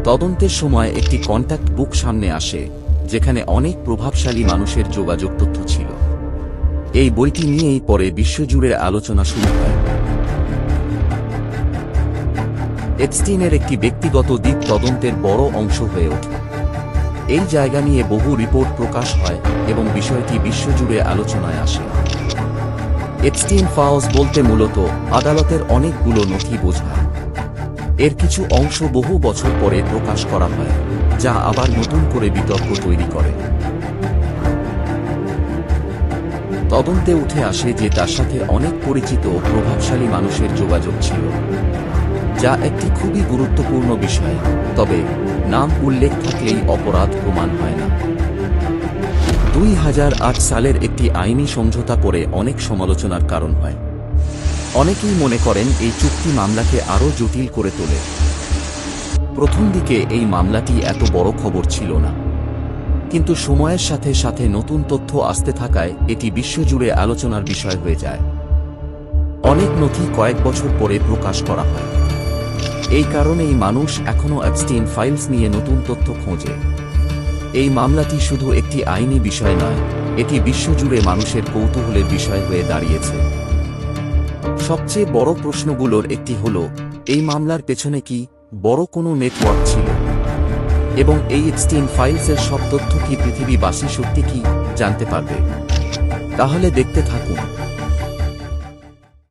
তদন্তের সময় একটি কন্ট্যাক্ট বুক সামনে আসে, যেখানে অনেক প্রভাবশালী মানুষের যোগাযোগ তথ্য ছিল। এই বইটি নিয়েই পরে বিশ্বজুড়ে আলোচনা শুরু হয়। এপস্টিনের একটি ব্যক্তিগত দিক তদন্তের বড় অংশ হয়ে ওঠে। এই জায়গা নিয়ে বহু রিপোর্ট প্রকাশ হয় এবং বিষয়টি বিশ্বজুড়ে আলোচনায় আসে। এপস্টিন ফাইলস বলতে মূলত আদালতের অনেকগুলো নথি বোঝায়। এর কিছু অংশ বহু বছর পরে প্রকাশ করা হয়, যা আবার নতুন করে বিতর্ক তৈরি করে। তদন্তে উঠে আসে যে তার সাথে অনেক পরিচিত ও প্রভাবশালী মানুষের যোগাযোগ ছিল, যা একটি খুবই গুরুত্বপূর্ণ বিষয়। তবে নাম উল্লেখ থাকলেই অপরাধ প্রমাণ হয় না। 2008 সালের একটি আইনি সমঝোতা পরে অনেক সমালোচনার কারণ হয়। অনেকেই মনে করেন এই চুক্তি মামলাকে আরও জটিল করে তোলে। প্রথম দিকে এই মামলাটি এত বড় খবর ছিল না, কিন্তু সময়ের সাথে সাথে নতুন তথ্য আসতে থাকায় এটি বিশ্বজুড়ে আলোচনার বিষয় হয়ে যায়। অনেক নথি কয়েক বছর পরে প্রকাশ করা হয়। এই কারণেই মানুষ এখনও এপস্টিন ফাইলস নিয়ে নতুন তথ্য খোঁজে। এই মামলাটি শুধু একটি আইনি বিষয় নয়, এটি বিশ্বজুড়ে মানুষের কৌতূহলের বিষয় হয়ে দাঁড়িয়েছে। সবচেয়ে বড় প্রশ্নগুলোর একটি হল, এই মামলার পেছনে কি বড় কোনো নেটওয়ার্ক ছিল, এবং এই এপস্টিন ফাইলসের সব তথ্য কি পৃথিবীবাসী সত্যি কি জানতে পারবে? তাহলে দেখতে থাকুন।